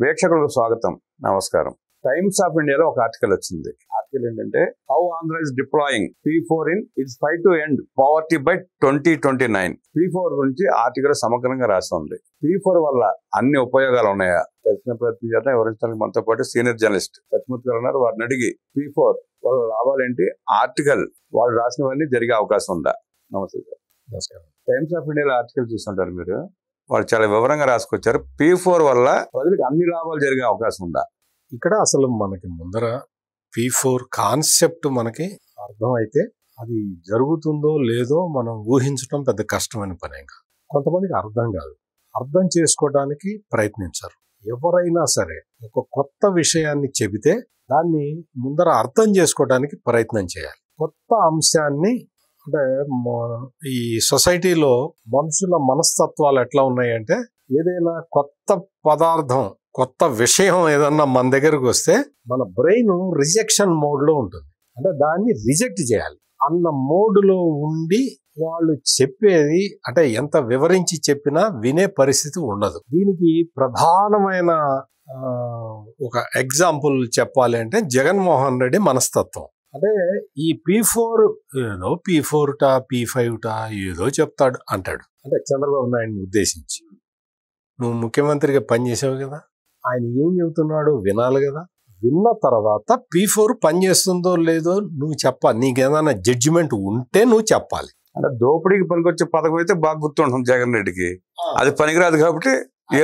వీక్షకులకు స్వాగతం. నమస్కారం. టైమ్స్ ఆఫ్ ఇండియాలో ఒక ఆర్టికల్ వచ్చింది. ఆర్టికల్ ఏంటంటే how Andhra is deploying P4 in it's fight to end poverty by 2029. P4 గురించి ఆర్టికల్ సమగ్రంగా రాసి ఉంది. P4 వల్ల అన్ని ఉపయోగాలు ఉన్నాయా తెలిసిన ప్రయత్నం చేద్దాం. వివరించడానికి మనతో పాటు సీనియర్ జర్నలిస్ట్ సత్యమూర్తి గారు ఉన్నారు. వారిని అడిగి P4 వల్ల లాభాలేంటి, ఆర్టికల్ వాళ్ళు రాసినవన్నీ జరిగే అవకాశం ఉందా? నమస్తే సార్. నమస్కారం. టైమ్స్ ఆఫ్ ఇండియాలో ఆర్టికల్ చూస్తుంటారు మీరు. వాళ్ళు చాలా వివరంగా రాసుకొచ్చారు. P4 వల్ల ప్రజలకు అన్ని లాభాలు జరిగే అవకాశం ఉందా? ఇక్కడ అసలు మనకి ముందర P4 కాన్సెప్ట్ మనకి అర్థం అయితే అది జరుగుతుందో లేదో మనం ఊహించడం పెద్ద కష్టమైన పని. కొంతమందికి అర్థం కాదు, అర్థం చేసుకోవడానికి ప్రయత్నించరు. ఎవరైనా సరే ఒక కొత్త విషయాన్ని చెబితే దాన్ని ముందర అర్థం చేసుకోవడానికి ప్రయత్నం చేయాలి. కొత్త అంశాన్ని అంటే ఈ సొసైటీలో మనుషుల మనస్తత్వాలు ఎట్లా ఉన్నాయంటే, ఏదైనా కొత్త పదార్థం కొత్త విషయం ఏదన్నా మన దగ్గరకు వస్తే మన బ్రెయిన్ రిజెక్షన్ మోడ్లో ఉంటుంది. అంటే దాన్ని రిజెక్ట్ చేయాలి అన్న మోడ్లో ఉండి వాళ్ళు చెప్పేది అంటే ఎంత వివరించి చెప్పినా వినే పరిస్థితి ఉండదు. దీనికి ప్రధానమైన ఒక ఎగ్జాంపుల్ చెప్పాలి అంటే జగన్మోహన్ రెడ్డి మనస్తత్వం. అంటే ఈ P4 ఏదో P4 P5 ఏదో చెప్తాడు అంటాడు. అంటే చంద్రబాబు నాయుడిని ఉద్దేశించి, నువ్వు ముఖ్యమంత్రిగా పనిచేసావు కదా, ఆయన ఏం చెబుతున్నాడు వినాలి కదా. విన్న తర్వాత P4 పనిచేస్తుందో లేదో నువ్వు చెప్పాలి. నీకేదైనా జడ్జిమెంట్ ఉంటే నువ్వు చెప్పాలి. అంటే దోపిడీకి పనికొచ్చే పథకం అయితే బాగా గుర్తుంటుంది జగన్ రెడ్డికి, అది పనికిరాదు కాబట్టి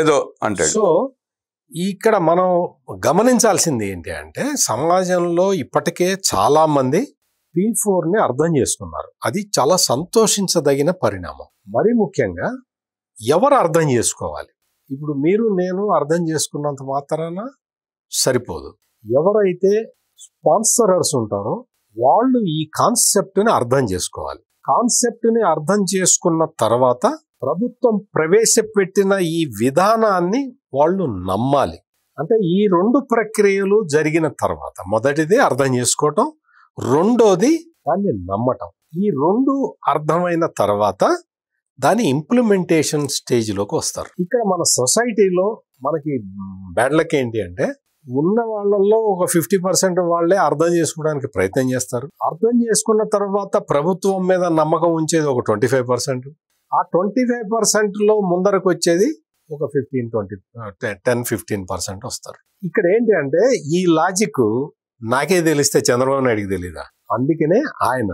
ఏదో అంటాడు. సో ఇక్కడ మనం గమనించాల్సింది ఏంటి అంటే, సమాజంలో ఇప్పటికే చాలా మంది P4ని అర్థం చేసుకున్నారు. అది చాలా సంతోషించదగిన పరిణామం. మరి ముఖ్యంగా ఎవరు అర్థం చేసుకోవాలి? ఇప్పుడు మీరు నేను అర్థం చేసుకున్నంత మాత్రాన సరిపోదు. ఎవరైతే స్పాన్సరర్స్ ఉంటారో వాళ్ళు ఈ కాన్సెప్ట్ని అర్థం చేసుకోవాలి. కాన్సెప్ట్ని అర్థం చేసుకున్న తర్వాత ప్రభుత్వం ప్రవేశపెట్టిన ఈ విధానాన్ని వాళ్ళు నమ్మాలి. అంటే ఈ రెండు ప్రక్రియలు జరిగిన తర్వాత, మొదటిది అర్థం చేసుకోవటం, రెండోది దాన్ని నమ్మటం. ఈ రెండు అర్థమైన తర్వాత దాని ఇంప్లిమెంటేషన్ స్టేజ్లోకి వస్తారు. ఇక్కడ మన సొసైటీలో మనకి బ్యాడ్ లక్ ఏంటి అంటే, ఉన్న వాళ్ళల్లో ఒక 50% వాళ్ళే అర్థం చేసుకోవడానికి ప్రయత్నం చేస్తారు. అర్థం చేసుకున్న తర్వాత ప్రభుత్వం మీద నమ్మకం ఉంచేది ఒక 25%. ఆ 25%లో ముందరకు వచ్చేది ఒక 10-15% వస్తారు. ఇక్కడ ఏంటి అంటే, ఈ లాజిక్ నాకే తెలిస్తే చంద్రబాబు నాయుడికి తెలీదా? అందుకనే ఆయన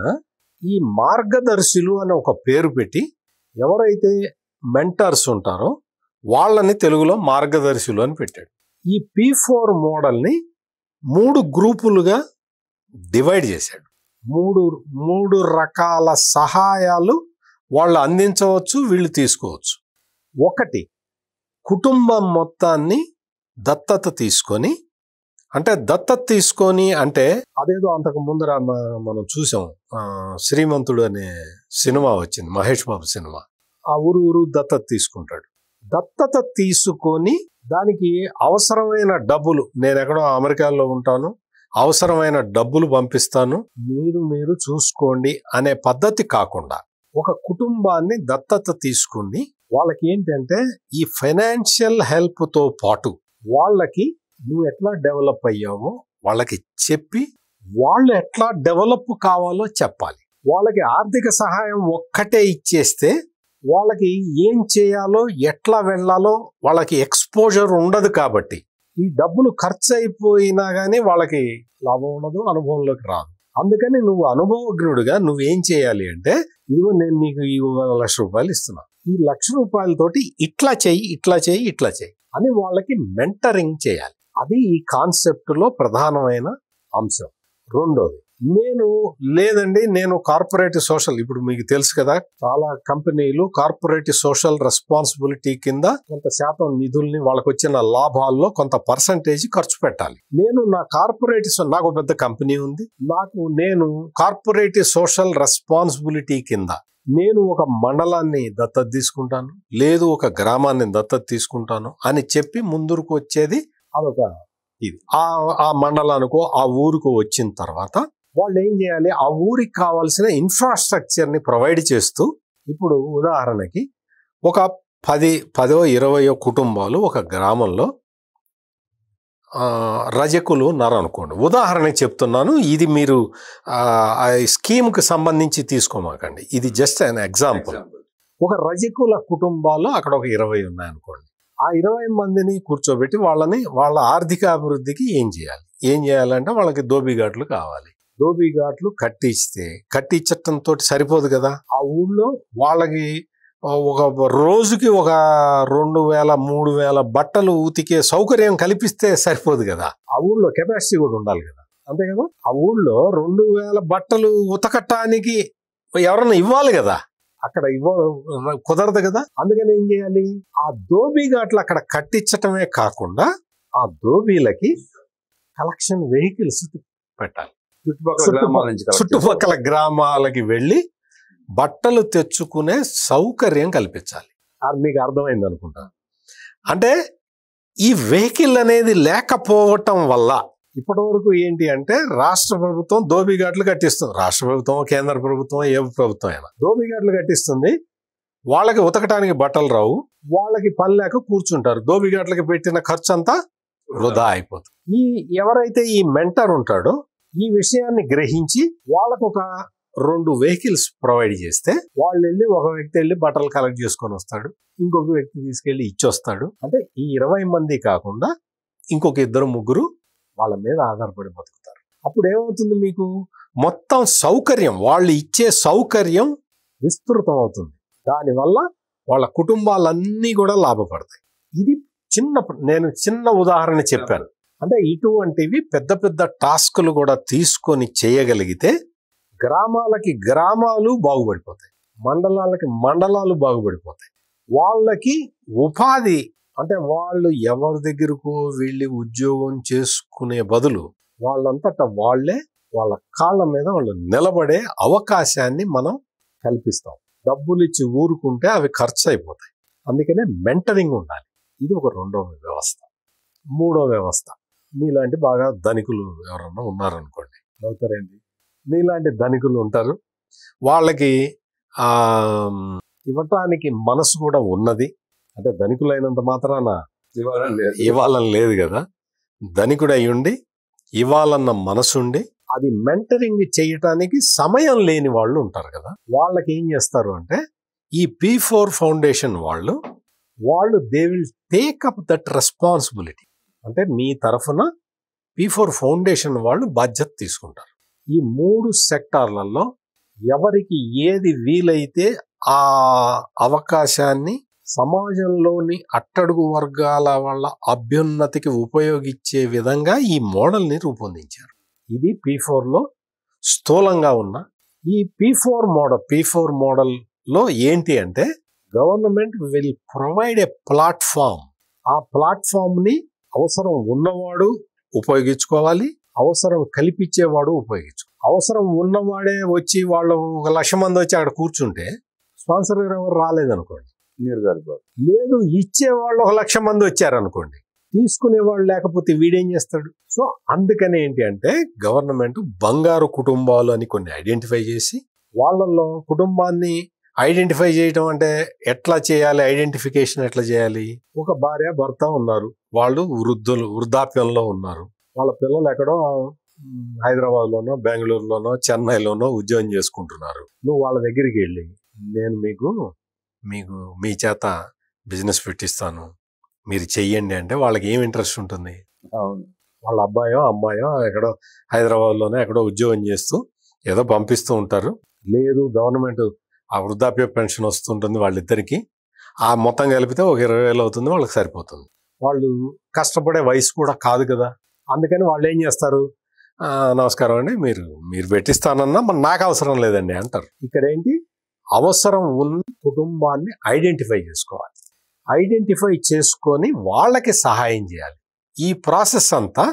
ఈ మార్గదర్శులు అని ఒక పేరు పెట్టి ఎవరైతే మెంటర్స్ ఉంటారో వాళ్ళని తెలుగులో మార్గదర్శులు అని పెట్టాడు. ఈ P4 మోడల్ని 3 గ్రూపులుగా డివైడ్ చేశాడు. మూడు రకాల సహాయాలు వాళ్ళు అందించవచ్చు, వీళ్ళు తీసుకోవచ్చు. ఒకటి, కుటుంబం మొత్తాన్ని దత్తత తీసుకొని, అంటే దత్తత తీసుకొని అంటే అదేదో అంతకు ముందర మనం చూసాం, శ్రీమంతుడు అనే సినిమా వచ్చింది, మహేష్ బాబు సినిమా. ఆ ఊరు దత్తత తీసుకుంటాడు. దత్తత తీసుకొని దానికి అవసరమైన డబ్బులు, నేను ఎక్కడో అమెరికాలో ఉంటాను, అవసరమైన డబ్బులు పంపిస్తాను, మీరు చూసుకోండి అనే పద్ధతి కాకుండా ఒక కుటుంబాన్ని దత్తత తీసుకుని వాళ్ళకి ఏంటంటే ఈ ఫైనాన్షియల్ హెల్ప్తో పాటు వాళ్ళకి నువ్వు ఎట్లా డెవలప్ అయ్యావో వాళ్ళకి చెప్పి, వాళ్ళు ఎట్లా డెవలప్ కావాలో చెప్పాలి. వాళ్ళకి ఆర్థిక సహాయం ఒక్కటే ఇచ్చేస్తే వాళ్ళకి ఏం చేయాలో ఎట్లా వెళ్ళాలో వాళ్ళకి ఎక్స్పోజర్ ఉండదు. కాబట్టి ఈ డబ్బులు ఖర్చు అయిపోయినా కానీ వాళ్ళకి లాభం ఉండదు, అనుభవంలోకి రాదు. అందుకని నువ్వు అనుభవజ్ఞుడిగా నువ్వేం చేయాలి అంటే, ఇదిగో నేను నీకు ఈ 1,00,000 రూపాయలు ఇస్తున్నా, ఈ 1,00,000 రూపాయలతోటి ఇట్లా చెయ్యి అని వాళ్ళకి మెంటరింగ్ చేయాలి. అది ఈ కాన్సెప్ట్లో ప్రధానమైన అంశం. రెండోది, నేను కార్పొరేట్ సోషల్, ఇప్పుడు మీకు తెలుసు కదా, చాలా కంపెనీలు కార్పొరేట్ సోషల్ రెస్పాన్సిబిలిటీ కింద కొంత శాతం నిధుల్ని వాళ్ళకు వచ్చిన లాభాల్లో కొంత పర్సంటేజ్ ఖర్చు పెట్టాలి. నాకు పెద్ద కంపెనీ ఉంది, నేను కార్పొరేట్ సోషల్ రెస్పాన్సిబిలిటీ కింద నేను ఒక మండలాన్ని దత్తత తీసుకుంటాను, లేదు ఒక గ్రామాన్ని దత్తత తీసుకుంటాను అని చెప్పి ముందుకు వచ్చేది అదొక ఇది. ఆ మండలానికో ఆ ఊరికో వచ్చిన తర్వాత వాళ్ళు ఏం చేయాలి, ఆ ఊరికి కావాల్సిన ఇన్ఫ్రాస్ట్రక్చర్ని ప్రొవైడ్ చేస్తూ, ఇప్పుడు ఉదాహరణకి ఒక 10-20 కుటుంబాలు ఒక గ్రామంలో రజకులు ఉన్నారు అనుకోండి, ఉదాహరణకి చెప్తున్నాను, ఇది మీరు ఆ స్కీమ్కి సంబంధించి తీసుకోమాకండి, ఇది జస్ట్ అన్ ఎగ్జాంపుల్. ఒక రజకుల కుటుంబాల్లో అక్కడ ఒక 20 ఉన్నాయనుకోండి. ఆ 20 మందిని కూర్చోబెట్టి వాళ్ళ ఆర్థిక అభివృద్ధికి ఏం చేయాలంటే వాళ్ళకి దోబిఘాట్లు కావాలి. దోబిఘాట్లు కట్టించటంతో సరిపోదు కదా. ఆ ఊళ్ళో వాళ్ళకి ఒక రోజుకి ఒక 2000-3000 బట్టలు ఉతికే సౌకర్యం కల్పిస్తే సరిపోదు కదా. ఆ ఊళ్ళో కెపాసిటీ కూడా ఉండాలి కదా, అంతే కదా. ఆ ఊళ్ళో 2000 బట్టలు ఉతకటానికి ఎవరన్నా ఇవ్వాలి కదా, అక్కడ కుదరదు కదా. అందుకని ఏం చేయాలి, ఆ దోబిఘాట్లు అక్కడ కట్టించటమే కాకుండా ఆ దోబీలకి కలెక్షన్ వెహికల్స్ పెట్టాలి. చుట్టుపక్కల గ్రామాలకి వెళ్ళి బట్టలు తెచ్చుకునే సౌకర్యం కల్పించాలి. అది మీకు అర్థమైంది అనుకుంటా. అంటే ఈ వెహికల్ అనేది లేకపోవటం వల్ల ఇప్పటి వరకు ఏంటి అంటే రాష్ట్ర ప్రభుత్వం దోబిఘాట్లు కట్టిస్తుంది. రాష్ట్ర ప్రభుత్వం, కేంద్ర ప్రభుత్వం, ఏ ప్రభుత్వం అయినా దోబిఘాట్లు కట్టిస్తుంది. వాళ్ళకి ఉతకటానికి బట్టలు రావు, వాళ్ళకి పని లేక కూర్చుంటారు. దోబిఘాట్లకి పెట్టిన ఖర్చు అంతా వృధా అయిపోతుంది. ఎవరైతే ఈ మెంటర్ ఉంటాడో ఈ విషయాన్ని గ్రహించి వాళ్ళకు ఒక 2 వెహికల్స్ ప్రొవైడ్ చేస్తే వాళ్ళు వెళ్ళి, ఒక వ్యక్తి వెళ్ళి బట్టలు కలెక్ట్ చేసుకొని వస్తాడు, ఇంకొక వ్యక్తి తీసుకెళ్లి ఇచ్చొస్తాడు. అంటే ఈ 20 మంది కాకుండా ఇంకొక 2-3 వాళ్ళ మీద ఆధారపడి బతుకుతారు. అప్పుడు ఏమవుతుంది, మీకు మొత్తం సౌకర్యం, వాళ్ళు ఇచ్చే సౌకర్యం విస్తృతం అవుతుంది. దానివల్ల వాళ్ళ కుటుంబాలన్నీ కూడా లాభపడతాయి. ఇది నేను చిన్న ఉదాహరణ చెప్పాను. అంటే ఇటువంటివి పెద్ద పెద్ద టాస్కులు కూడా తీసుకొని చేయగలిగితే గ్రామాలకి గ్రామాలు బాగుపడిపోతాయి, మండలాలకి మండలాలు బాగుపడిపోతాయి. వాళ్ళకి ఉపాధి, అంటే వాళ్ళు ఎవరి దగ్గరకు వెళ్ళి ఉద్యోగం చేసుకునే బదులు వాళ్ళంతటా వాళ్ళే వాళ్ళ కాళ్ళ మీద వాళ్ళు నిలబడే అవకాశాన్ని మనం కల్పిస్తాం. డబ్బులు ఇచ్చి ఊరుకుంటే అవి ఖర్చు అయిపోతాయి. అందుకనే మెంటరింగ్ ఉండాలి. ఇది ఒక 2వ వ్యవస్థ. 3వ వ్యవస్థ, మీలాంటి బాగా ధనికులు ఎవరన్నా ఉన్నారనుకోండి, అవుతారండి, మీలాంటి ధనికులు ఉంటారు, వాళ్ళకి ఇవ్వటానికి మనసు కూడా ఉన్నది. అంటే ధనికులైనంత మాత్రాన ఇవ్వాలని లేదు కదా. ధనికుడై ఉండి ఇవ్వాలన్న మనసుండి అది మెంటరింగ్ చేయటానికి సమయం లేని వాళ్ళు ఉంటారు కదా. వాళ్ళకి ఏం చేస్తారు అంటే ఈ P4 ఫౌండేషన్ వాళ్ళు they will take up that responsibility. అంటే మీ తరఫున P4 ఫౌండేషన్ వాళ్ళు బాధ్యత తీసుకుంటారు. ఈ 3 సెక్టార్లలో ఎవరికి ఏది వీలైతే ఆ అవకాశాన్ని సమాజంలోని అట్టడుగు వర్గాల వాళ్ళ అభ్యున్నతికి ఉపయోగించే విధంగా ఈ మోడల్ని రూపొందించారు. ఇది P4లో స్థూలంగా ఉన్న ఈ P4 మోడల్లో ఏంటి అంటే government will provide a platform. ఆ ప్లాట్ఫామ్ని అవసరం ఉన్నవాడు ఉపయోగించుకోవాలి, అవసరం కల్పించేవాడు ఉపయోగించుకోవాలి. అవసరం ఉన్నవాడే వచ్చి వాళ్ళు 1,00,000 మంది వచ్చి అక్కడ కూర్చుంటే స్పాన్సర్ ఎవరు రాలేదనుకోండి, లేదు ఇచ్చేవాళ్ళు 1,00,000 మంది వచ్చారనుకోండి, తీసుకునేవాళ్ళు లేకపోతే వీడేం చేస్తాడు? సో అందుకని ఏంటి అంటే గవర్నమెంట్ బంగారు కుటుంబాలు అని కొన్ని ఐడెంటిఫై చేసి వాళ్ళల్లో కుటుంబాన్ని ఐడెంటిఫై చేయటం అంటే ఎట్లా చేయాలి, ఐడెంటిఫికేషన్ ఎట్లా చేయాలి? ఒక భార్య భర్త ఉన్నారు, వాళ్ళు వృద్ధాప్యంలో ఉన్నారు, వాళ్ళ పిల్లలు ఎక్కడో హైదరాబాద్లోనో బెంగళూరులోనో చెన్నైలోనో ఉద్యోగం చేసుకుంటున్నారు. నువ్వు వాళ్ళ దగ్గరికి వెళ్ళి నేను మీకు మీ చేత బిజినెస్ పెట్టిస్తాను, మీరు చెయ్యండి అంటే వాళ్ళకి ఏం ఇంట్రెస్ట్ ఉంటుంది? వాళ్ళ అబ్బాయో అమ్మాయో ఎక్కడో హైదరాబాద్లోనే ఎక్కడో ఉద్యోగం చేస్తూ ఏదో పంపిస్తూ ఉంటారు. లేదు గవర్నమెంట్ ఆ వృద్ధాప్య పెన్షన్ వస్తుంటుంది వాళ్ళిద్దరికి, ఆ మొత్తం కలిపితే ఒక 20,000 అవుతుంది, వాళ్ళకి సరిపోతుంది. వాళ్ళు కష్టపడే వయసు కూడా కాదు కదా. అందుకని వాళ్ళు ఏం చేస్తారు, నమస్కారం అండి, మీరు పెట్టిస్తానన్నా నాకు అవసరం లేదండి అంటారు. ఇక్కడ ఏంటి, అవసరం ఉన్న కుటుంబాన్ని ఐడెంటిఫై చేసుకోవాలి. ఐడెంటిఫై చేసుకొని వాళ్ళకి సహాయం చేయాలి. ఈ ప్రాసెస్ అంతా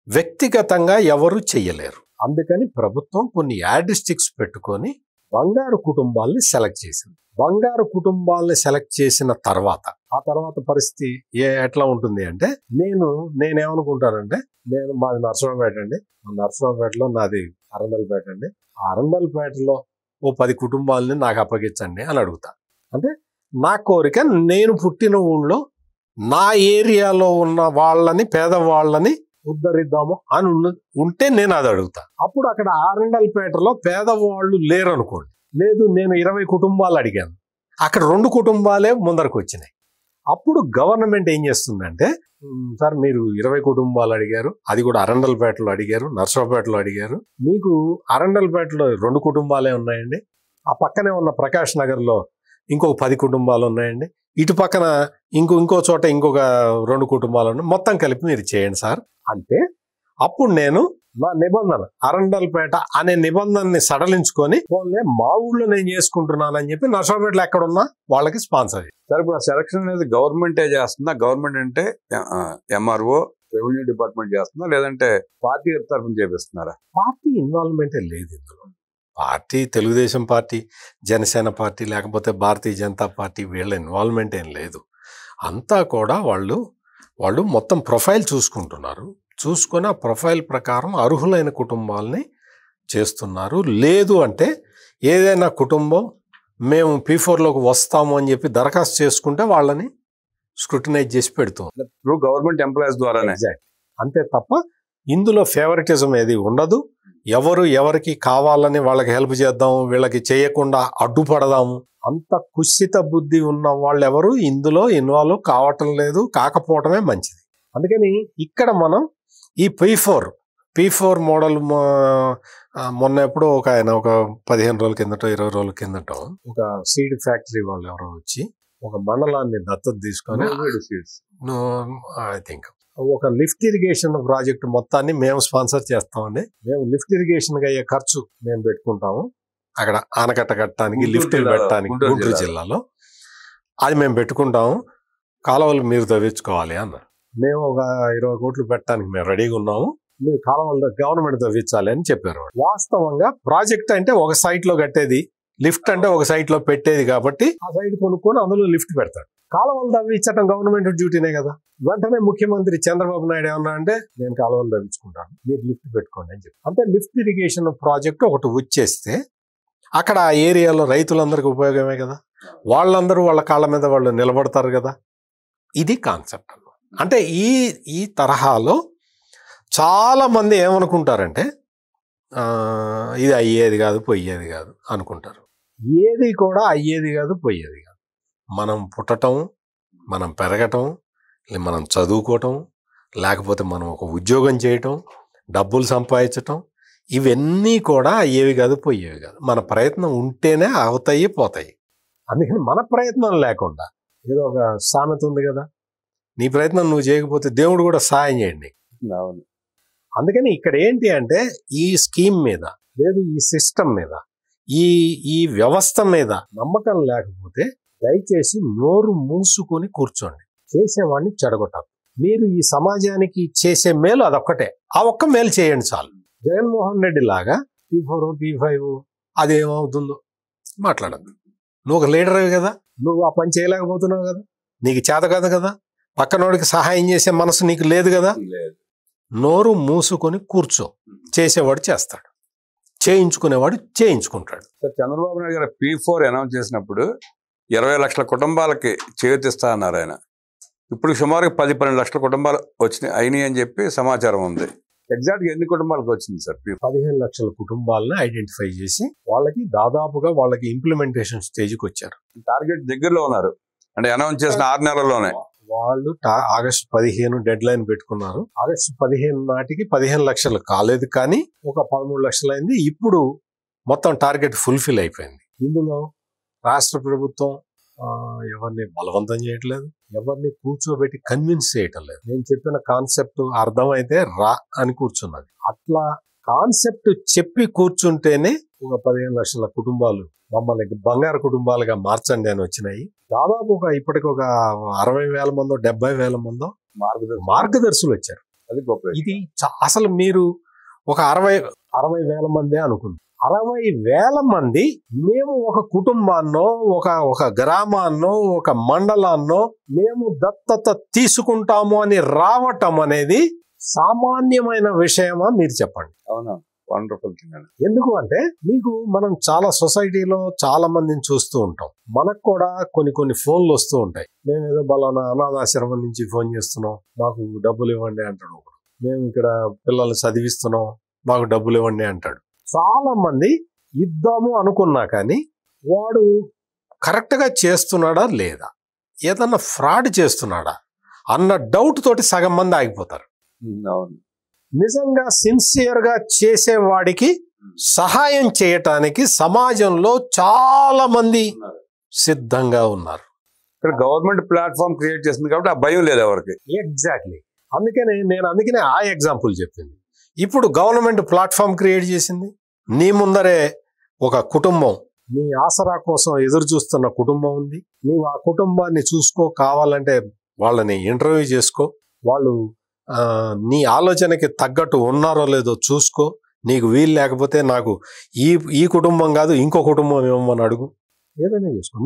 వ్యక్తిగతంగా ఎవరు చెయ్యలేరు. అందుకని ప్రభుత్వం కొన్ని యాడిస్టిక్స్ పెట్టుకొని బంగారు కుటుంబాలని సెలెక్ట్ చేసింది. బంగారు కుటుంబాలని సెలెక్ట్ చేసిన తర్వాత ఆ తర్వాత పరిస్థితి ఎట్లా ఉంటుంది అంటే నేనేమనుకుంటానంటే మాది నర్సరావుపేట అండి, నర్సరావుపేటలో నాది అరండల్పేట అండి, ఆ అరండల్పేటలో ఓ 10 కుటుంబాలని నాకు అప్పగించండి అని అడుగుతా. అంటే నా కోరిక నేను పుట్టిన ఊళ్ళో నా ఏరియాలో ఉన్న వాళ్ళని, పేదవాళ్ళని ఉద్ధరిద్దాము అని ఉంటే నేను అది అడుగుతా. అప్పుడు అక్కడ ఆరండల్పేటలో పేదవాళ్ళు లేరు అనుకోండి, లేదు నేను 20 కుటుంబాలు అడిగాను, అక్కడ 2 కుటుంబాలే ముందరకు వచ్చినాయి. అప్పుడు గవర్నమెంట్ ఏం చేస్తుందంటే, సార్ మీరు 20 కుటుంబాలు అడిగారు, అది కూడా అరండల్పేటలో అడిగారు, నర్సరావుపేటలో అడిగారు, మీకు అరండల్పేటలో 2 కుటుంబాలే ఉన్నాయండి, ఆ పక్కనే ఉన్న ప్రకాష్ నగర్లో ఇంకొక 10 కుటుంబాలు ఉన్నాయండి, ఇటు పక్కన ఇంకో చోట ఇంకొక 2 కుటుంబాలు ఉన్నాయి, మొత్తం కలిపి మీరు చేయండి సార్ అంటే, అప్పుడు నేను నా నిబంధన అరండల్పేట అనే నిబంధనని సడలించుకొని పోన్లే మా ఊళ్ళో నేను చేసుకుంటున్నానని చెప్పి నర్సరావుపేటలో ఎక్కడున్నా వాళ్ళకి స్పాన్సర్. సార్ ఇప్పుడు ఆ సెలక్షన్ అనేది గవర్నమెంటే చేస్తుందా? గవర్నమెంట్ అంటే ఎంఆర్ఓ, రెవెన్యూ డిపార్ట్మెంట్ చేస్తుందా, లేదంటే పార్టీ తరఫున చేపిస్తున్నారా? పార్టీ ఇన్వాల్వ్మెంటే లేదు ఇందులో. Party Telugu Desam party, Janasena party, లేకపోతే భారతీయ జనతా పార్టీ వీళ్ళ ఇన్వాల్వ్మెంట్ ఏం లేదు. అంతా కూడా వాళ్ళు మొత్తం ప్రొఫైల్ చూసుకుంటున్నారు, చూసుకొని ఆ ప్రొఫైల్ ప్రకారం అర్హులైన కుటుంబాలని చేస్తున్నారు. లేదు అంటే ఏదైనా కుటుంబం మేము P4లోకి వస్తాము అని చెప్పి దరఖాస్తు చేసుకుంటే వాళ్ళని స్క్రూటినైజ్ చేసి పెడుతుంది త్రూ గవర్నమెంట్ ఎంప్లాయీస్ ద్వారానే. అంతే తప్ప ఇందులో ఫేవరిటిజం ఏది ఉండదు. ఎవరికి కావాలని వాళ్ళకి హెల్ప్ చేద్దాము, వీళ్ళకి చేయకుండా అడ్డుపడదాము, అంత కుత్సిత బుద్ధి ఉన్న వాళ్ళు ఎవరు ఇందులో ఇన్వాల్వ్ కావటం లేదు, కాకపోవటమే మంచిది. అందుకని ఇక్కడ మనం ఈ P4 మోడల్ మొన్న ఎప్పుడో ఒక 15 రోజుల కిందట 20 రోజుల కిందట ఒక సీడ్ ఫ్యాక్టరీ వాళ్ళు ఎవరో వచ్చి ఒక మండలాన్ని దత్తత తీసుకొని ఐ థింక్ ఒక లిఫ్ట్ ఇరిగేషన్ ప్రాజెక్ట్ మొత్తాన్ని మేము స్పాన్సర్ చేస్తామండి, మేము లిఫ్ట్ ఇరిగేషన్ కి అయ్యే ఖర్చు మేము పెట్టుకుంటాము, అక్కడ ఆనకట్ట కట్టడానికి లిఫ్ట్లు పెట్టడానికి గుంటూరు జిల్లాలో అది మేము పెట్టుకుంటాము, కాలువలు మీరు తవ్వించుకోవాలి అన్నారు. మేము ఒక 20 కోట్లు పెట్టడానికి మేము రెడీగా ఉన్నాము, మీరు కాలువలు గవర్నమెంట్ తవ్వించాలి అని చెప్పారు. వాస్తవంగా ప్రాజెక్ట్ అంటే ఒక సైట్ లో కట్టేది, లిఫ్ట్ అంటే ఒక సైట్ లో పెట్టేది, కాబట్టి ఆ సైట్ కొనుక్కొని అందులో లిఫ్ట్ పెడతాడు. కాలువలు తవ్వించడం గవర్నమెంట్ డ్యూటీనే కదా. వెంటనే ముఖ్యమంత్రి చంద్రబాబు నాయుడు ఏమన్నా అంటే నేను కాలువలు తవ్వించుకుంటాను, మీరు లిఫ్ట్ పెట్టుకోండి అని చెప్పి. అంటే లిఫ్ట్ ఇరిగేషన్ ప్రాజెక్ట్ ఒకటి వచ్చేస్తే అక్కడ ఆ ఏరియాలో రైతులందరికీ ఉపయోగమే కదా, వాళ్ళందరూ వాళ్ళ కాళ్ళ మీద వాళ్ళు నిలబడతారు కదా. ఇది కాన్సెప్ట్. అంటే ఈ తరహాలో చాలా మంది ఏమనుకుంటారంటే ఇది అయ్యేది కాదు, పోయేది కాదు అనుకుంటారు. ఏది కూడా అయ్యేది కాదు, పోయేది కాదు. మనం పుట్టటం, మనం పెరగటం, మనం చదువుకోవటం, లేకపోతే మనం ఒక ఉద్యోగం చేయటం, డబ్బులు సంపాదించటం, ఇవన్నీ కూడా అయ్యేవి కాదు, పోయేవి కాదు. మన ప్రయత్నం ఉంటేనే అవుతాయి, పోతాయి. అందుకని మన ప్రయత్నం లేకుండా, ఏదో ఒక సామెత ఉంది కదా, నీ ప్రయత్నం నువ్వు చేయకపోతే దేవుడు కూడా సాయం చేయండి. అవును. అందుకని ఇక్కడ ఏంటి అంటే ఈ స్కీమ్ మీద, లేదు ఈ సిస్టమ్ మీద, ఈ వ్యవస్థ మీద నమ్మకం లేకపోతే దయచేసి నోరు మూసుకొని కూర్చోండి, చేసేవాడిని చెడగొట్టాలి. మీరు ఈ సమాజానికి చేసే మేలు అదొక్కటే, ఆ ఒక్క మేలు చేయండి చాలు. జగన్మోహన్ రెడ్డి లాగా P4 P5 అదేమవుతుందో మాట్లాడద్దు. నువ్వు ఒక లీడర్వి కదా, నువ్వు ఆ పని చేయలేకపోతున్నావు కదా, నీకు చేత కాదు కదా, పక్కనోడికి సహాయం చేసే మనసు నీకు లేదు కదా. నోరు మూసుకొని కూర్చో, చేసేవాడు చేస్తాడు, చేయించుకునేవాడు చేయించుకుంటాడు. సార్ చంద్రబాబు నాయుడు గారు P4 అనౌన్స్ చేసినప్పుడు 20 లక్షల కుటుంబాలకి చేయూతిస్తా అన్నారు ఆయన. ఇప్పుడు సుమారు 10-12 లక్షల కుటుంబాలు అయినాయి అని చెప్పి సమాచారం ఉంది. ఎగ్జాక్ట్ గా ఎన్ని కుటుంబాలకు వచ్చింది సార్? 15 లక్షల కుటుంబాలను ఐడెంటిఫై చేసి వాళ్ళకి దాదాపుగా వాళ్ళకి ఇంప్లిమెంటేషన్ స్టేజ్కి వచ్చారు. టార్గెట్ దగ్గరలో ఉన్నారు, అంటే అనౌన్స్ చేసిన 6 నెలల్లోనే. వాళ్ళు ఆగస్టు 15 డెడ్ లైన్ పెట్టుకున్నారు. ఆగస్టు 15 నాటికి 15 లక్షలు కాలేదు, కానీ ఒక 13 లక్షలు అయింది. ఇప్పుడు మొత్తం టార్గెట్ ఫుల్ఫిల్ అయిపోయింది. ఇందులో రాష్ట్ర ప్రభుత్వం ఎవరిని బలవంతం చేయట్లేదు, ఎవరిని కూర్చోబెట్టి కన్విన్స్ చేయటం లేదు. నేను చెప్పిన కాన్సెప్ట్ అర్థమైతే రా అని కూర్చున్నది. అట్లా కాన్సెప్ట్ చెప్పి కూర్చుంటేనే ఒక 15 లక్షల కుటుంబాలు మమ్మల్ని బంగారు కుటుంబాలుగా మార్చండి అని వచ్చినాయి. దాదాపు ఇప్పటికి ఒక 60,000 మందో 70,000 మందో మార్గదర్శులు వచ్చారు. అది గొప్ప. ఇది అసలు మీరు ఒక 60,000 మందే అనుకుంది. 60,000 మంది మేము ఒక కుటుంబాన్నో, ఒక గ్రామాన్నో, ఒక మండలాన్నో మేము దత్తత తీసుకుంటాము అని రావటం అనేది సామాన్యమైన విషయమా మీరు చెప్పండి. అవునా? వండర్ఫుల్ థింగ్ అండి. ఎందుకు అంటే మీకు మనం చాలా సొసైటీలో చాలా మందిని చూస్తూ ఉంటాం. మనకు కూడా కొన్ని ఫోన్లు వస్తూ ఉంటాయి. మేము ఏదో బలానా అనాథాశ్రమం నుంచి ఫోన్ చేస్తున్నాం, మాకు డబ్బులు ఇవ్వండి అంటాడు ఒకడు. మేము ఇక్కడ పిల్లల్ని చదివిస్తున్నాం, మాకు డబ్బులు ఇవ్వండి అంటాడు. చాలా మంది ఇద్దాము అనుకున్నా కానీ వాడు కరెక్ట్గా చేస్తున్నాడా లేదా, ఏదన్నా ఫ్రాడ్ చేస్తున్నాడా అన్న డౌట్ తోటి సగం మంది ఆగిపోతారు. అవును. నిజంగా సిన్సియర్గా చేసేవాడికి సహాయం చేయటానికి సమాజంలో చాలా మంది సిద్ధంగా ఉన్నారు. ఇక్కడ గవర్నమెంట్ ప్లాట్ఫామ్ క్రియేట్ చేసింది కాబట్టి ఆ భయం లేదు ఎవరికి. ఎగ్జాక్ట్లీ. అందుకనే ఆ ఎగ్జాంపుల్ చెప్పింది. ఇప్పుడు గవర్నమెంట్ ప్లాట్ఫామ్ క్రియేట్ చేసింది. నీ ముందరే ఒక కుటుంబం, నీ ఆసరా కోసం ఎదురు చూస్తున్న కుటుంబం ఉంది. నీవు ఆ కుటుంబాన్ని చూసుకో, కావాలంటే వాళ్ళని ఇంటర్వ్యూ చేసుకో, వాళ్ళు నీ ఆలోచనకి తగ్గట్టు ఉన్నారో లేదో చూసుకో. నీకు వీలు లేకపోతే నాకు ఈ కుటుంబం కాదు ఇంకో కుటుంబం ఇవ్వమని అడుగు, ఏదైనా చేసుకో.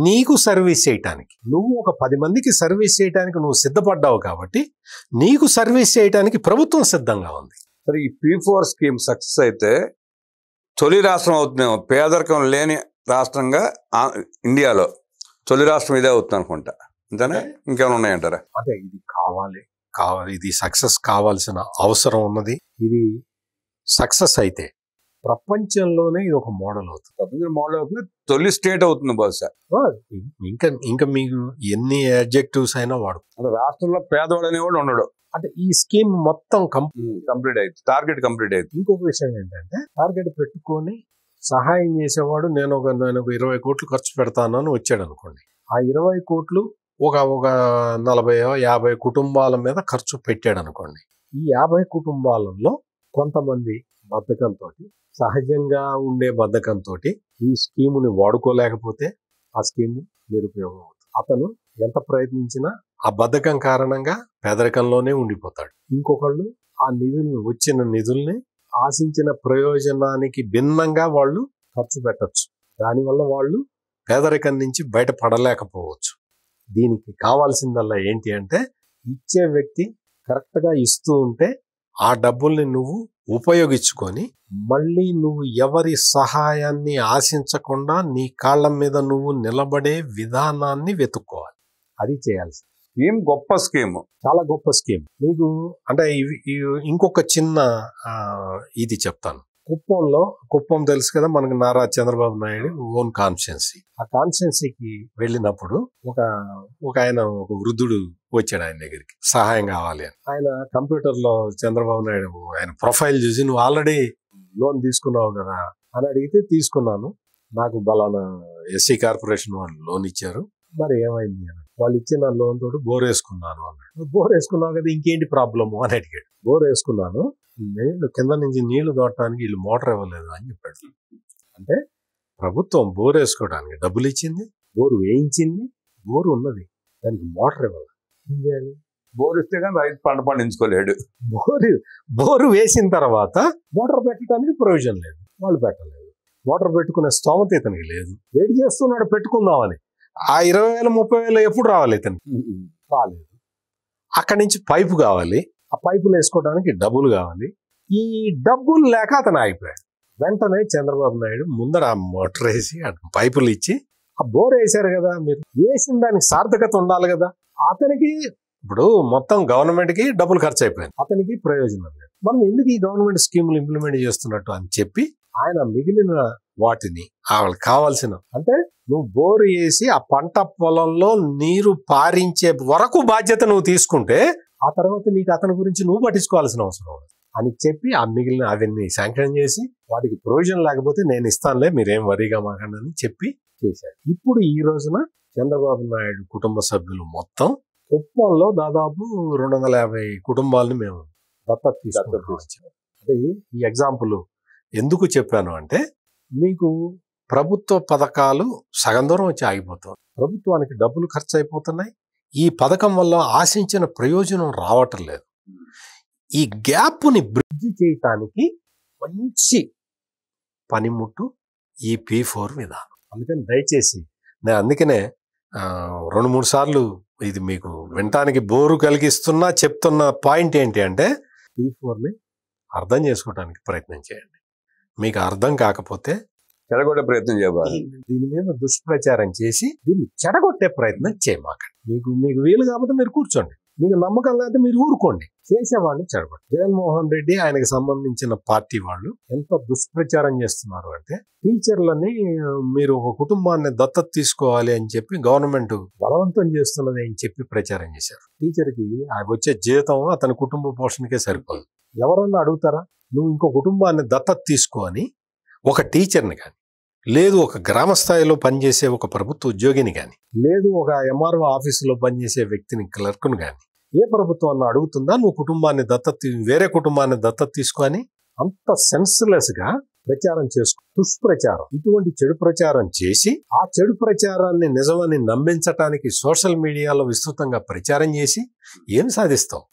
నీకు సర్వీస్ చేయటానికి, నువ్వు ఒక 10 మందికి సర్వీస్ చేయడానికి నువ్వు సిద్ధపడ్డావు కాబట్టి నీకు సర్వీస్ చేయడానికి ప్రభుత్వం సిద్ధంగా ఉంది. సరే, ఈ P4 స్కీమ్ సక్సెస్ అయితే తొలి రాష్ట్రం అవుతుందేమో, పేదరికం లేని రాష్ట్రంగా ఇండియాలో తొలి రాష్ట్రం ఇదే అవుతుంది అనుకుంటా. అంతేనా, ఇంకేమైనా ఉన్నాయంటారా? అంటే ఇది కావాలి, ఇది సక్సెస్ కావాల్సిన అవసరం ఉన్నది. ఇది సక్సెస్ అయితే ప్రపంచంలోనే ఇది ఒక మోడల్ అవుతుంది. ప్రపంచం మోడల్ అవుతుంది, తొలి స్టేట్ అవుతుంది బహుశా. ఇంకా మీకు ఎన్ని అడ్జెక్టివ్స్ అయినా వాడు. అంటే రాష్ట్రంలో పేదవాడు అనేవాడు ఉండడు. అంటే ఈ స్కీమ్ మొత్తం కంప్లీట్ అయింది, టార్గెట్ కంప్లీట్ అయింది. ఇంకొక విషయం ఏంటంటే, టార్గెట్ పెట్టుకొని సహాయం చేసేవాడు నేను ఒక 20 కోట్లు ఖర్చు పెడతాను అని వచ్చాడు అనుకోండి. ఆ 20 కోట్లు ఒక 40-50 కుటుంబాల మీద ఖర్చు పెట్టాడు అనుకోండి. ఈ 50 కుటుంబాలలో కొంతమంది బద్ధకంతో, సహజంగా ఉండే బద్ధకంతో ఈ స్కీముని వాడుకోలేకపోతే ఆ స్కీము నిరుపయోగం అవుతుంది. అతను ఎంత ప్రయత్నించినా ఆ బద్ధకం కారణంగా పేదరికంలోనే ఉండిపోతాడు. ఇంకొకళ్ళు ఆ వచ్చిన నిధుల్ని ఆశించిన ప్రయోజనానికి భిన్నంగా వాళ్ళు ఖర్చు పెట్టచ్చు. దానివల్ల వాళ్ళు పేదరికం నుంచి బయటపడలేకపోవచ్చు. దీనికి కావాల్సిందల్లా ఏంటి అంటే, ఇచ్చే వ్యక్తి కరెక్ట్గా ఇస్తూ ఉంటే ఆ డబ్బుల్ని నువ్వు ఉపయోగించుకొని మళ్ళీ నువ్వు ఎవరి సహాయాన్ని ఆశించకుండా నీ కాళ్ళ మీద నువ్వు నిలబడే విధానాన్ని వెతుక్కోవాలి. అది చేయాల్సింది. స్కీమ్ గొప్ప స్కీమ్, చాలా గొప్ప స్కీమ్. మీకు అంటే ఇంకొక చిన్న ఇది చెప్తాను. కుప్పం తెలుసు కదా మనకు, నారా చంద్రబాబు నాయుడు ఓన్ కాన్స్టిట్యున్సీ. ఆ కాన్స్టిట్యున్సీకి వెళ్ళినప్పుడు ఒక ఆయన ఒక వృద్ధుడు వచ్చాడు ఆయన దగ్గరికి, సహాయం కావాలి అని. ఆయన కంప్యూటర్లో చంద్రబాబు నాయుడు ఆయన ప్రొఫైల్ చూసి, నువ్వు ఆల్రెడీ లోన్ తీసుకున్నావు కదా అని అడిగితే, తీసుకున్నాను, నాకు బలానా ఎస్సీ కార్పొరేషన్ వాళ్ళు లోన్ ఇచ్చారు, మరి ఏమైంది అని. వాళ్ళు ఇచ్చిన లోన్ తోటి బోర్ వేసుకున్నాను అన్నాడు. బోర్ వేసుకున్నావు కదా, ఇంకేంటి ప్రాబ్లము అని అడిగాడు. బోర్ వేసుకున్నాను, నీళ్లు కింద నుంచి నీళ్లు తోడటానికి వీళ్ళు మోటార్ ఇవ్వలేదు అని చెప్పాడు. అంటే ప్రభుత్వం బోర్ వేసుకోవడానికి డబ్బులు ఇచ్చింది, బోరు వేయించింది, బోరు ఉన్నది, దానికి మోటార్ ఇవ్వాలి. ఏం చేయాలి? బోర్ ఇస్తే కానీ రైతు పంట పండించుకోలేడు. బోరు వేసిన తర్వాత మోటార్ పెట్టడానికి ప్రయోజనం లేదు, వాళ్ళు పెట్టలేదు. మోటార్ పెట్టుకునే స్తోమత ఇతనికి లేదు. వెయిట్ చేస్తున్నాడు పెట్టుకుందామని. ఆ 20,000 30,000 ఎప్పుడు రావాలి ఇతనికి? రాలేదు. అక్కడి నుంచి పైపు కావాలి, ఆ పైపులు వేసుకోవడానికి డబ్బులు కావాలి. ఈ డబ్బులు లేక అతను ఆగిపోయాడు. వెంటనే చంద్రబాబు నాయుడు ముందర ఆ మోటార్ వేసి పైపులు ఇచ్చి, ఆ బోర్ వేసారు కదా మీరు, వేసిన దానికి సార్థకత ఉండాలి కదా. అతనికి ఇప్పుడు మొత్తం గవర్నమెంట్కి డబ్బులు ఖర్చు అయిపోయింది, అతనికి ప్రయోజనం లేదు. మనం ఎందుకు ఈ గవర్నమెంట్ స్కీములు ఇంప్లిమెంట్ చేస్తున్నట్టు అని చెప్పి ఆయన మిగిలిన వాటిని వాళ్ళకి కావాల్సిన, అంటే నువ్వు బోరు వేసి ఆ పంట పొలంలో నీరు పారించే వరకు బాధ్యత నువ్వు తీసుకుంటే ఆ తర్వాత నీకు అతని గురించి నువ్వు పట్టించుకోవాల్సిన అవసరం అని చెప్పి ఆ మిగిలిన అవన్నీ శాంక్షన్ చేసి, వాటికి ప్రయోజనం లేకపోతే నేను ఇస్తానులే, మీరేం వరీగా మాకండి అని చెప్పి చేశాడు. ఇప్పుడు ఈ రోజున చంద్రబాబు నాయుడు కుటుంబ సభ్యులు మొత్తం కుప్పంలో దాదాపు 250 కుటుంబాలను మేము దత్తత తీసుకుంటాం. అంటే ఈ ఎగ్జాంపుల్ ఎందుకు చెప్పాను అంటే, మీకు ప్రభుత్వ పథకాలు సగం దూరం వచ్చి ఆగిపోతాయి, ప్రభుత్వానికి డబ్బులు ఖర్చు అయిపోతున్నాయి, ఈ పథకం వల్ల ఆశించిన ప్రయోజనం రావటం లేదు. ఈ గ్యాప్ని బ్రిడ్జ్ చేయటానికి మంచి పనిముట్టు ఈ P4 విధానం. అందుకని దయచేసి నేను అందుకనే 2-3 సార్లు ఇది మీకు వినటానికి బోరు కలిగిస్తున్నా చెప్తున్న పాయింట్ ఏంటి అంటే, P4ని అర్థం చేసుకోవడానికి ప్రయత్నం చేయండి. మీకు అర్థం కాకపోతే చెడగొట్టే ప్రయత్నం చేయాలి. దీని మీద దుష్ప్రచారం చేసి దీన్ని చెడగొట్టే ప్రయత్నం చేయమాకండి. మీకు వీలు కాకపోతే మీరు కూర్చోండి, మీకు నమ్మకం లేకపోతే మీరు ఊరుకోండి. చేసేవాడిని చెడగొట్టు. జగన్మోహన్ రెడ్డి ఆయనకు సంబంధించిన పార్టీ వాళ్ళు ఎంత దుష్ప్రచారం చేస్తున్నారు అంటే, టీచర్లని మీరు ఒక కుటుంబాన్ని దత్తత తీసుకోవాలి అని చెప్పి గవర్నమెంట్ బలవంతం చేస్తున్నది అని చెప్పి ప్రచారం చేశారు. టీచర్కి వచ్చే జీతం అతని కుటుంబ పోషణకే సరిపోదు. ఎవరన్నా అడుగుతారా నువ్వు ఇంకో కుటుంబాన్ని దత్తత తీసుకో అని? ఒక టీచర్ని కానీ, లేదు ఒక గ్రామ స్థాయిలో పనిచేసే ఒక ప్రభుత్వ ఉద్యోగిని కానీ, లేదు ఒక ఎంఆర్ఓ ఆఫీసులో పనిచేసే వ్యక్తిని, క్లర్క్ను కానీ, ఏ ప్రభుత్వాన్ని అడుగుతుందా నువ్వు కుటుంబాన్ని వేరే కుటుంబాన్ని దత్తత తీసుకొని? అంత సెన్స్లెస్ గా ప్రచారం చేసుకో, దుష్ప్రచారం, ఇటువంటి చెడు ప్రచారం చేసి ఆ చెడు ప్రచారాన్ని నిజమని నమ్మించటానికి సోషల్ మీడియాలో విస్తృతంగా ప్రచారం చేసి ఏం సాధిస్తావు?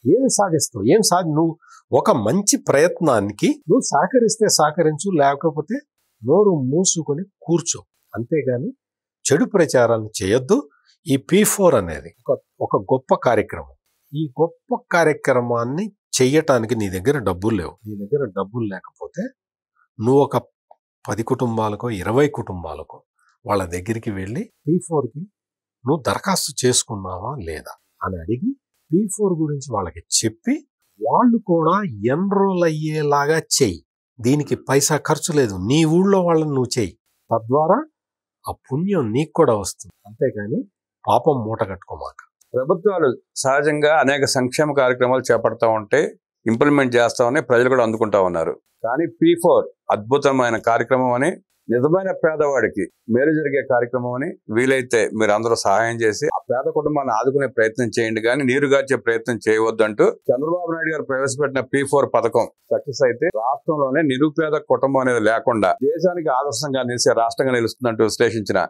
నువ్వు ఒక మంచి ప్రయత్నానికి నువ్వు సహకరిస్తే సహకరించు, లేకపోతే నోరు మూసుకొని కూర్చో. అంతేగాని చెడు ప్రచారాన్ని చేయొద్దు. ఈ P4 అనేది ఒక గొప్ప కార్యక్రమం. ఈ గొప్ప కార్యక్రమాన్ని చెయ్యటానికి నీ దగ్గర డబ్బులు లేవు. నీ దగ్గర డబ్బులు లేకపోతే నువ్వు ఒక 10 కుటుంబాలకో 20 కుటుంబాలకో వాళ్ళ దగ్గరికి వెళ్ళి P4కి నువ్వు దరఖాస్తు చేసుకున్నావా లేదా అని అడిగి P4 గురించి వాళ్ళకి చెప్పి వాళ్ళు కూడా ఎన్రోల్ అయ్యేలాగా చెయ్యి. దీనికి పైసా ఖర్చు లేదు. నీ ఊళ్ళో వాళ్ళని నువ్వు చెయ్యి. తద్వారా ఆ పుణ్యం నీకు కూడా వస్తుంది. అంతేగాని పాపం మూట కట్టుకోమాక. ప్రభుత్వాలు సహజంగా అనేక సంక్షేమ కార్యక్రమాలు చేపడతా ఉంటే ఇంప్లిమెంట్ చేస్తామని ప్రజలు కూడా అందుకుంటా ఉన్నారు. కానీ P4 అద్భుతమైన కార్యక్రమం అని, నిజమైన పేదవాడికి మేలు జరిగే కార్యక్రమం అని, వీలైతే మీరు అందరూ సహాయం చేసి ఆ పేద కుటుంబాన్ని ఆదుకునే ప్రయత్నం చేయండి, కానీ నీరుగార్చే ప్రయత్నం చేయవద్దంటూ చంద్రబాబు నాయుడు గారు ప్రవేశపెట్టిన P4 పథకం సక్సెస్ అయితే రాష్ట్రంలోనే నిరుపేద కుటుంబం అనేది లేకుండా దేశానికి ఆదర్శంగా నిలిచే రాష్ట్రంగా నిలుస్తుందంటూ విశ్లేషించిన